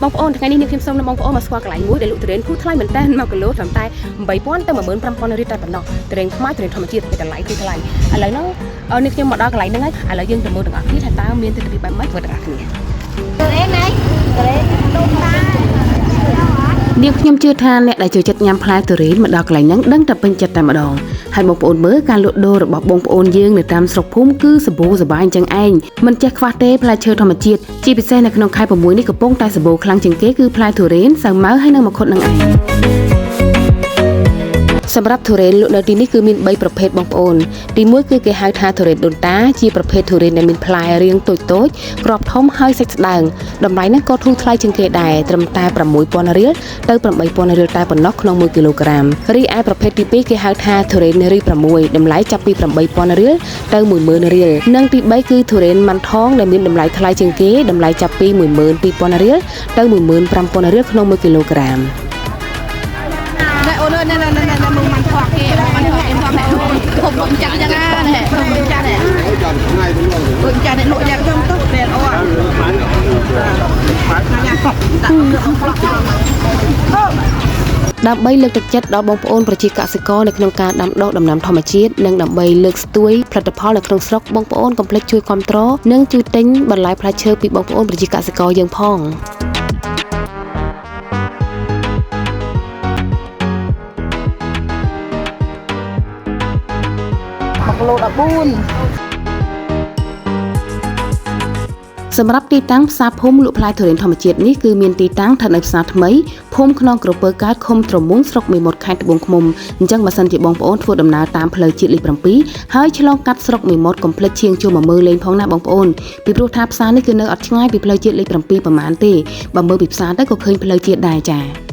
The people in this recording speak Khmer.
បងប្អូនថ្ងៃនេះខ្ញុំសូមបងប្អូនមកស្គាល់កន្លែងមួយដែលលក់ទុរេនគូថ្លៃមែនតើ1គីឡូត្រឹមតែ 8,000 ទៅ 15,000 រៀលតែប៉ុណ្ណោះទុរេនខ្មែរទុរេនធម្មជាតិតម្លៃគឺថ្លៃឥឡូវហ្នឹងនេះខ្ញុំមកដល់កន្លែងហ្នឹងហើយឥឡូវយើងទៅមើលទាំងអស់គ្នាថាតើមានទិដ្ឋភាពបែបម៉េចធ្វើទាំងអស់គ្នាទុរេនណាទុរេនដូងតានាងខ្ញុំជឿថាអ្នកដែលចូលចិត្តញ៉ាំផ្លែទុរេនមកដល់កន្លែងហ្នឹងដឹងតែពេញចិត្តតែម្ដងហើយបងប្អូនមើលការលក់ដូររបស់បងប្អូនយើងនៅតាមស្រុកភូមិគឺសម្បូរសប្បាយអញ្ចឹងឯងមិនចេះខ្វះទេផ្លែឈើធម្មជាតិជាពិសេសនៅក្នុងខែ6នេះកំពុងតែសម្បូរខ្លាំងជាងគេគឺផ្លែទុរេនសាវម៉ាវហើយនិងមង្ឃុតនឹងឯងសម្រាប់ទុរេនលក់នៅទីនេះគឺមាន3ប្រភេទបងប្អូនទី1គឺគេហៅថាទុរេនដូនតាជាប្រភេទទុរេនដែលមានផ្លែរាងតូចតូចក្របធំហើយសាច់ស្ដើងតម្លៃនេះក៏ធូរថ្លៃជាងគេដែរត្រឹមតែ 6,000 រៀលទៅ 8,000 រៀលតែប៉ុណ្ណោះក្នុង1គីឡូក្រាមរីឯប្រភេទទី2គេហៅថាទុរេនរី6តម្លៃចាប់ពី 8,000 រៀលទៅ 10,000 រៀលនិងទី3គឺទុរេនម៉ាន់ថងដែលមានតម្លៃថ្លៃជាងគេតម្លៃចាប់ពី 12,000 រៀលទៅ 15,000 រៀលក្នុង1គីឡូក្រាមអូននេះมึงมันถอดគេมันถอดเอ็มถอดแม่ผมลงจัดยังไงเนี่ยผมลงจัดเนี่ยลงจัดเนี่ยลงจัดต้องตุ๊กเด็ดอ่ะដើម្បីលើកទឹកចិត្តដល់បងប្អូនប្រជាកសិករនៅក្នុងការដាំដុះដំណាំធម្មជាតិនិងដើម្បីលើកស្ទួយផលិតផលនៅក្នុងស្រុកបងប្អូនកុំភ្លេចជួយគាំទ្រនិងជួយទិញបន្លែផ្លែឈើពីបងប្អូនប្រជាកសិករយើងផងគីឡូ14សម្រាប់ទីតាំងផ្សារភូមិលក់ផ្លែទុរេនធម្មជាតិនេះគឺមានទីតាំងស្ថិតនៅផ្សារថ្មីភូមិខ្នងក្រពើកើតឃុំត្រមុំស្រុកមេមត់ខេត្តត្បូងឃ្មុំអញ្ចឹងបើសិនជាបងប្អូនធ្វើដំណើរតាមផ្លូវជាតិលេខ7ហើយឆ្លងកាត់ស្រុកមេមត់កុំភ្លេចឈៀងចូលមកមើលលេងផងណាបងប្អូនពីព្រោះថាផ្សារនេះគឺនៅអត់ឆ្ងាយពីផ្លូវជាតិលេខ7ប្រហែលទេបើមើលពីផ្សារទៅក៏ឃើញផ្លូវជាតិដែរចា៎